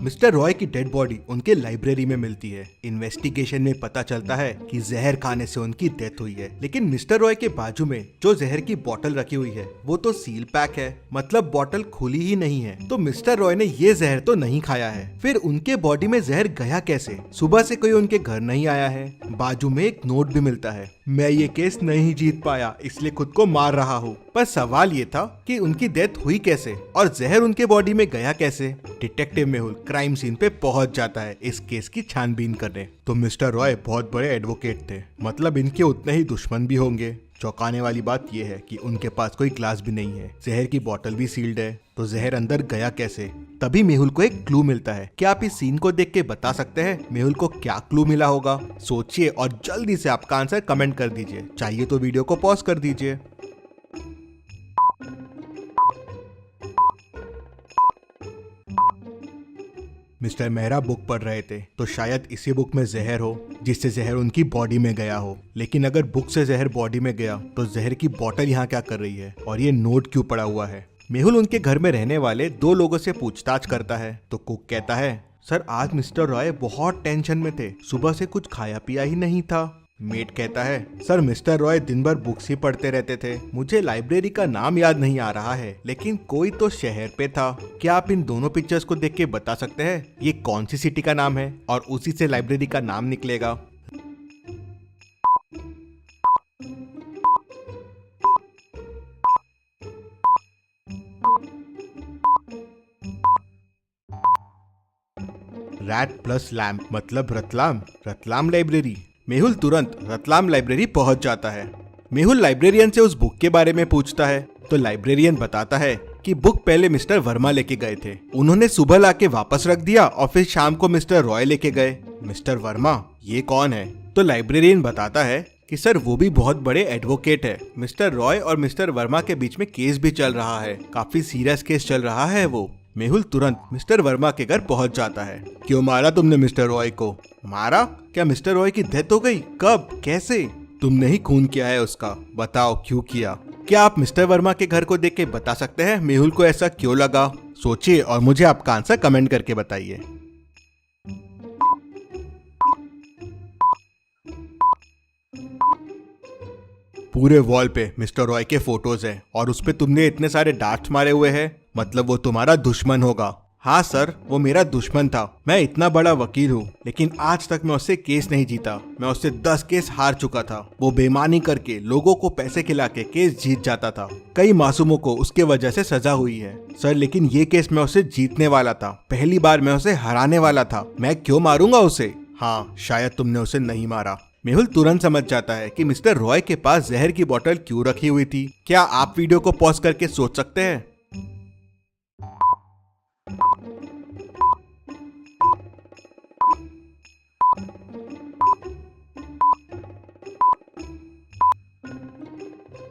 Mister Roy की dead body उनके library में मिलती है। इन्वेस्टिगेशन में पता चलता है कि जहर खाने से उनकी डेथ हुई है, लेकिन मिस्टर रॉय के बाजू में जो जहर की बोतल रखी हुई है वो तो सील पैक है, मतलब बोतल खुली ही नहीं है। तो मिस्टर रॉय ने ये जहर तो नहीं खाया है। फिर उनके बॉडी में जहर गया कैसे? सुबह से कोई उनके घर नहीं आया है। बाजू में एक नोट भी मिलता है, मैं ये केस नहीं जीत पाया इसलिए खुद को मार रहा हूँ। पर सवाल ये था कि उनकी डेथ हुई कैसे और जहर उनके बॉडी में गया कैसे। डिटेक्टिव मेहुल क्राइम सीन पे पहुंच जाता है इस केस की छानबीन करने। तो मिस्टर रॉय बहुत बड़े एडवोकेट थे, मतलब इनके उतने ही दुश्मन भी होंगे। चौंकाने वाली बात यह है कि उनके पास कोई ग्लास भी नहीं है, जहर की बोतल भी सील्ड है। तो जहर अंदर गया कैसे? तभी मेहुल को एक क्लू मिलता है। क्या आप इस सीन को देख के बता सकते हैं मेहुल को क्या क्लू मिला होगा? सोचिए और जल्दी से आपका आंसर कमेंट कर दीजिए। चाहिए तो वीडियो को पॉज कर दीजिए। मिस्टर मेहरा बुक पढ़ रहे थे, तो शायद इसी बुक में जहर हो जिससे जहर उनकी बॉडी में गया हो। लेकिन अगर बुक से जहर बॉडी में गया तो जहर की बोतल यहाँ क्या कर रही है और ये नोट क्यों पड़ा हुआ है? मेहुल उनके घर में रहने वाले 2 लोगों से पूछताछ करता है तो कुक कहता है, सर आज मिस्टर रॉय बहुत टेंशन में थे, सुबह से कुछ खाया पिया ही नहीं था। मेट कहता है, सर मिस्टर रॉय दिन भर बुक्स ही पढ़ते रहते थे, मुझे लाइब्रेरी का नाम याद नहीं आ रहा है, लेकिन कोई तो शहर पे था। क्या आप इन दोनों पिक्चर्स को देख के बता सकते हैं ये कौन सी सिटी का नाम है और उसी से लाइब्रेरी का नाम निकलेगा? रैट प्लस लैम्प मतलब रतलाम। रतलाम लाइब्रेरी। मेहुल तुरंत रतलाम लाइब्रेरी पहुंच जाता है। मेहुल लाइब्रेरियन से उस बुक के बारे में पूछता है तो लाइब्रेरियन बताता है कि बुक पहले मिस्टर वर्मा लेके गए थे, उन्होंने सुबह लाके वापस रख दिया और फिर शाम को मिस्टर रॉय लेके गए। मिस्टर वर्मा ये कौन है? तो लाइब्रेरियन बताता है कि सर वो भी बहुत बड़े एडवोकेट है। मिस्टर रॉय और मिस्टर वर्मा के बीच में केस भी चल रहा है, काफी सीरियस केस चल रहा है वो। मेहुल तुरंत मिस्टर वर्मा के घर पहुंच जाता है। क्यों मारा तुमने मिस्टर रॉय को? मारा? क्या मिस्टर रॉय की डेथ हो गई? कब? कैसे? तुमने ही खून किया है उसका, बताओ क्यों किया? क्या आप मिस्टर वर्मा के घर को देख के बता सकते हैं मेहुल को ऐसा क्यों लगा? सोचिए और मुझे आपका आंसर कमेंट करके बताइए। पूरे वॉल पे मिस्टर रॉय के फोटोज हैं और उस पे तुमने इतने सारे डार्ट्स मारे हुए हैं, मतलब वो तुम्हारा दुश्मन होगा। हाँ सर, वो मेरा दुश्मन था। मैं इतना बड़ा वकील हूँ लेकिन आज तक मैं उससे केस नहीं जीता। मैं उससे 10 केस हार चुका था। वो बेईमानी करके लोगों को पैसे खिला के केस जीत जाता था। कई मासूमों को उसके वजह से सजा हुई है सर, लेकिन ये केस मैं उसे जीतने वाला था। पहली बार मैं उसे हराने वाला था। मैं क्यों मारूंगा उसे? हाँ, शायद तुमने उसे नहीं मारा। मेहुल तुरंत समझ जाता है कि मिस्टर रॉय के पास जहर की बोतल क्यों रखी हुई थी। क्या आप वीडियो को पॉज करके सोच सकते हैं?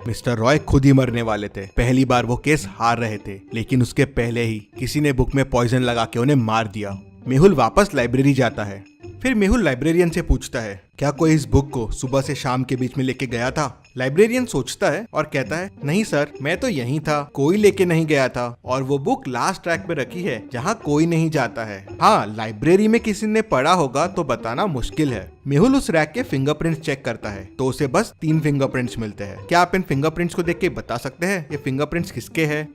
मिस्टर रॉय खुद ही मरने वाले थे। पहली बार वो केस हार रहे थे, लेकिन उसके पहले ही किसी ने बुक में पॉइजन लगा के उन्हें मार दिया। मेहुल वापस लाइब्रेरी जाता है। फिर मेहुल लाइब्रेरियन से पूछता है, क्या कोई इस बुक को सुबह से शाम के बीच में लेके गया था? लाइब्रेरियन सोचता है और कहता है, नहीं सर, मैं तो यहीं था, कोई लेके नहीं गया था और वो बुक लास्ट ट्रैक पे रखी है जहाँ कोई नहीं जाता है। हाँ, लाइब्रेरी में किसी ने पढ़ा होगा तो बताना मुश्किल है। मेहुल उस रैक के फिंगरप्रिंट्स चेक करता है तो उसे बस 3 फिंगरप्रिंट्स मिलते हैं। क्या आप इन फिंगरप्रिंट्स को देख के बता सकते हैं ये फिंगरप्रिंट्स किसके हैं?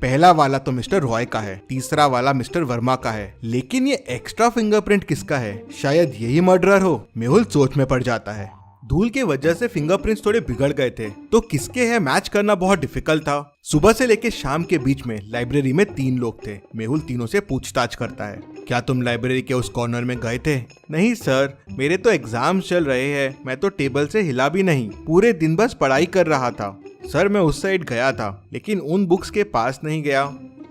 पहला वाला तो मिस्टर रॉय का है, तीसरा वाला मिस्टर वर्मा का है, लेकिन ये एक्स्ट्रा फिंगरप्रिंट किसका है? शायद यही मर्डरर हो। मेहुल सोच में पड़ जाता है। धूल के वजह से फिंगरप्रिंट्स थोड़े बिगड़ गए थे, तो किसके हैं मैच करना बहुत डिफिकल्ट था। सुबह से लेके शाम के बीच में लाइब्रेरी में 3 लोग थे। मेहुल तीनों से पूछताछ करता है, क्या तुम लाइब्रेरी के उस कॉर्नर में गए थे? नहीं सर, मेरे तो एग्जाम चल रहे हैं, मैं तो टेबल से हिला भी नहीं, पूरे दिन बस पढ़ाई कर रहा था। सर मैं उस साइड गया था लेकिन उन बुक्स के पास नहीं गया।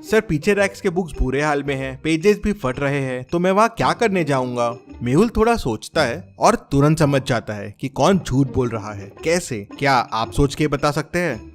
सर पीछे रैक्स के बुक्स बुरे हाल में हैं, पेजेस भी फट रहे हैं, तो मैं वहाँ क्या करने जाऊंगा? मेहुल थोड़ा सोचता है और तुरंत समझ जाता है कि कौन झूठ बोल रहा है। कैसे? क्या आप सोच के बता सकते हैं?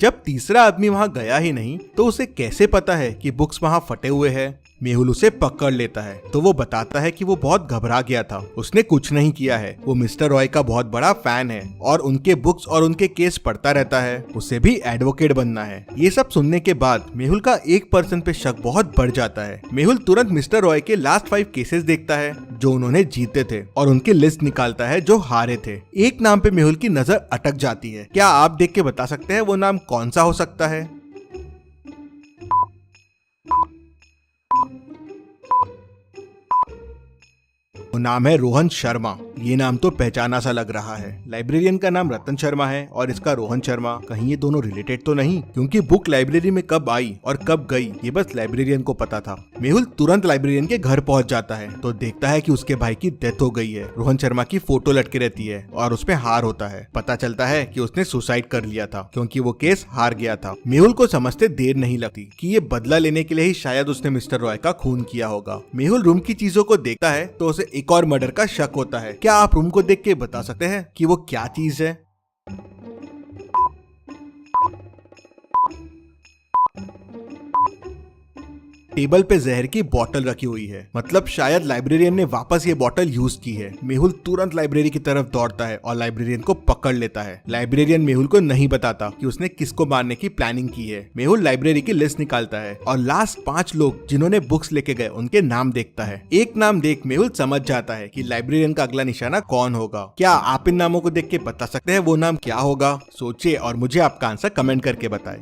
जब तीसरा आदमी वहाँ गया ही नहीं तो उसे कैसे पता है कि बुक्स वहाँ फटे हुए हैं। मेहुल उसे पकड़ लेता है तो वो बताता है कि वो बहुत घबरा गया था, उसने कुछ नहीं किया है। वो मिस्टर रॉय का बहुत बड़ा फैन है और उनके बुक्स और उनके केस पढ़ता रहता है, उसे भी एडवोकेट बनना है। ये सब सुनने के बाद मेहुल का एक पर्सन पे शक बहुत बढ़ जाता है। मेहुल तुरंत मिस्टर रॉय के लास्ट 5 केसेस देखता है जो उन्होंने जीते थे और उनकी लिस्ट निकालता है जो हारे थे। एक नाम पे मेहुल की नजर अटक जाती है। क्या आप देख के बता सकते हैं वो नाम कौन सा हो सकता है? वो नाम है रोहन शर्मा। ये नाम तो पहचाना सा लग रहा है। लाइब्रेरियन का नाम रतन शर्मा है और इसका रोहन शर्मा। कहीं ये दोनों रिलेटेड तो नहीं? क्योंकि बुक लाइब्रेरी में कब आई और कब गई ये बस लाइब्रेरियन को पता था। मेहुल तुरंत लाइब्रेरियन के घर पहुंच जाता है तो देखता है कि उसके भाई की डेथ हो गई है। रोहन शर्मा की फोटो लटके रहती है और उसपे हार होता है। पता चलता है कि उसने सुसाइड कर लिया था क्योंकि वो केस हार गया था। मेहुल को समझते देर नहीं लगती कि ये बदला लेने के लिए ही शायद उसने मिस्टर रॉय का खून किया होगा। मेहुल रूम की चीजों को देखता है तो उसे एक और मर्डर का शक होता है। क्या आप रूम को देख के बता सकते हैं कि वो क्या चीज है? टेबल पे जहर की बोतल रखी हुई है, मतलब शायद लाइब्रेरियन ने वापस ये बोतल यूज की है। मेहुल तुरंत लाइब्रेरी की तरफ दौड़ता है और लाइब्रेरियन को पकड़ लेता है। लाइब्रेरियन मेहुल को नहीं बताता कि उसने किसको मारने की प्लानिंग की है। मेहुल लाइब्रेरी की लिस्ट निकालता है और लास्ट 5 लोग जिन्होंने बुक्स लेके गए उनके नाम देखता है। एक नाम देख मेहुल समझ जाता है कि लाइब्रेरियन का अगला निशाना कौन होगा। क्या आप इन नामों को देख के बता सकते हैं वो नाम क्या होगा? सोचिए और मुझे आपका आंसर कमेंट करके बताएं।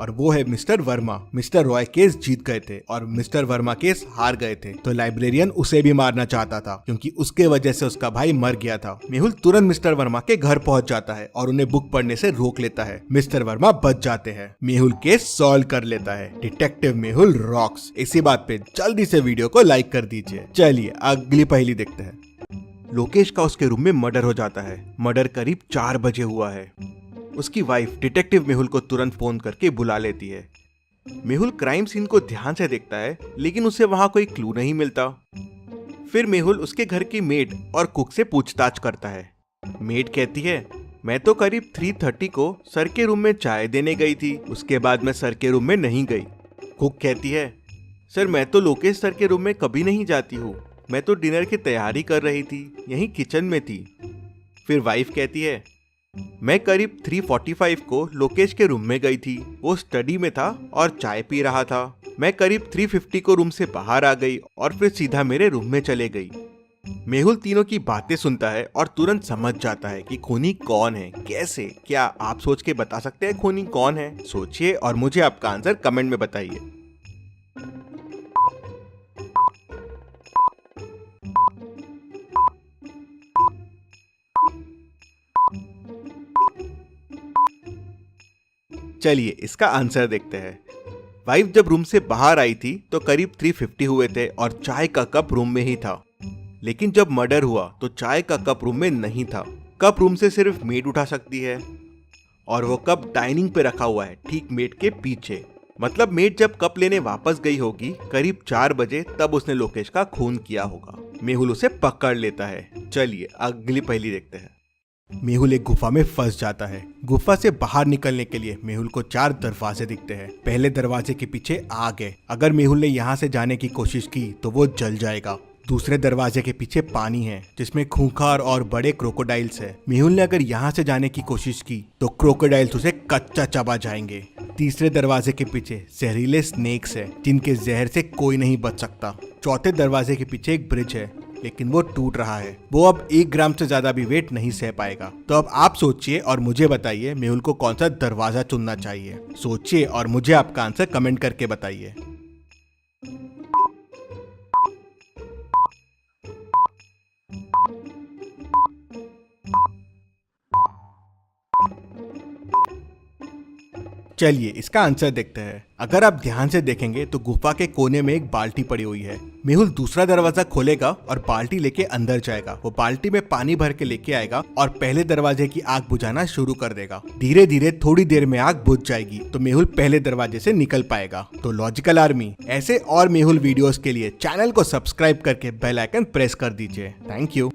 और वो है mister Verma. Mister Roy case जीत गए थे और मिस्टर वर्मा केस हार गए थे, तो लाइब्रेरियन उसे भी मारना चाहता था क्योंकि उसके वजह से उसका भाई मर गया था। मेहुल तुरंत मिस्टर वर्मा के घर पहुंच जाता है और उन्हें बुक पढ़ने से रोक लेता है। मिस्टर वर्मा बच जाते हैं। मेहुल केस सॉल्व कर लेता है। Detective Mehul rocks. इसी बात पे जल्दी से वीडियो को लाइक कर दीजिए। चलिए अगली पहेली देखते हैं। लोकेश का उसके रूम में मर्डर हो जाता है। मर्डर करीब 4 बजे हुआ है। उसकी वाइफ डिटेक्टिव मेहुल को तुरंत फोन करके बुला लेती है। मेहुल क्राइम सीन को ध्यान से देखता है लेकिन उसे वहां कोई क्लू नहीं मिलता। फिर मेहुल उसके घर की मेड और कुक से पूछताछ करता है। मेड कहती है, मैं तो करीब 3:30 को सर के रूम में चाय देने गई थी, उसके बाद मैं सर के रूम में नहीं गई। कुक कहती है, सर मैं तो लोकेश सर के रूम में कभी नहीं जाती हूँ, मैं तो डिनर की तैयारी कर रही थी, यहीं किचन में थी। फिर वाइफ कहती है, मैं करीब 3:45 को लोकेश के रूम में गई थी, वो स्टडी में था और चाय पी रहा था। मैं करीब 3:50 को रूम से बाहर आ गई और फिर सीधा मेरे रूम में चले गई। मेहुल तीनों की बातें सुनता है और तुरंत समझ जाता है कि खूनी कौन है। कैसे? क्या आप सोच के बता सकते हैं खूनी कौन है? सोचिए और मुझे आपका आंसर कमेंट में बताइए। चलिए इसका आंसर देखते हैं। वाइफ जब रूम से बाहर आई थी तो करीब 3:50 हुए थे और चाय का कप रूम में ही था। लेकिन जब मर्डर हुआ तो चाय का कप रूम में नहीं था। कप रूम से सिर्फ मेड उठा सकती है और वो कप डाइनिंग पे रखा हुआ है, ठीक मेड के पीछे। मतलब मेड जब कप लेने वापस गई होगी करीब 4 बजे, तब उसने लोकेश का खून किया होगा। मेहुल उसे पकड़ लेता है। चलिए अगली पहेली देखते हैं। मेहुल एक गुफा में फंस जाता है। गुफा से बाहर निकलने के लिए मेहुल को 4 दरवाजे दिखते हैं। पहले दरवाजे के पीछे आग है, अगर मेहुल ने यहाँ से जाने की कोशिश की तो वो जल जाएगा। दूसरे दरवाजे के पीछे पानी है जिसमें खूंखार और बड़े क्रोकोडाइल्स है। मेहुल ने अगर यहाँ से जाने की कोशिश की तो क्रोकोडाइल्स उसे कच्चा चबा जाएंगे। तीसरे दरवाजे के पीछे जहरीले स्नेक्स है जिनके जहर से कोई नहीं बच सकता। चौथे दरवाजे के पीछे एक ब्रिज है लेकिन वो टूट रहा है, वो अब 1 ग्राम से ज्यादा भी वेट नहीं सह पाएगा। तो अब आप सोचिए और मुझे बताइए मेहुल को कौन सा दरवाजा चुनना चाहिए। सोचिए और मुझे आपका आंसर कमेंट करके बताइए। चलिए इसका आंसर देखते हैं। अगर आप ध्यान से देखेंगे तो गुफा के कोने में एक बाल्टी पड़ी हुई है। मेहुल दूसरा दरवाजा खोलेगा और बाल्टी लेके अंदर जाएगा। वो बाल्टी में पानी भर के लेके आएगा और पहले दरवाजे की आग बुझाना शुरू कर देगा। धीरे धीरे थोड़ी देर में आग बुझ जाएगी तो मेहुल पहले दरवाजे से निकल पाएगा। तो लॉजिकल आर्मी, ऐसे और मेहुल वीडियोस के लिए चैनल को सब्सक्राइब करके बेल आइकन प्रेस कर दीजिए। Thank you.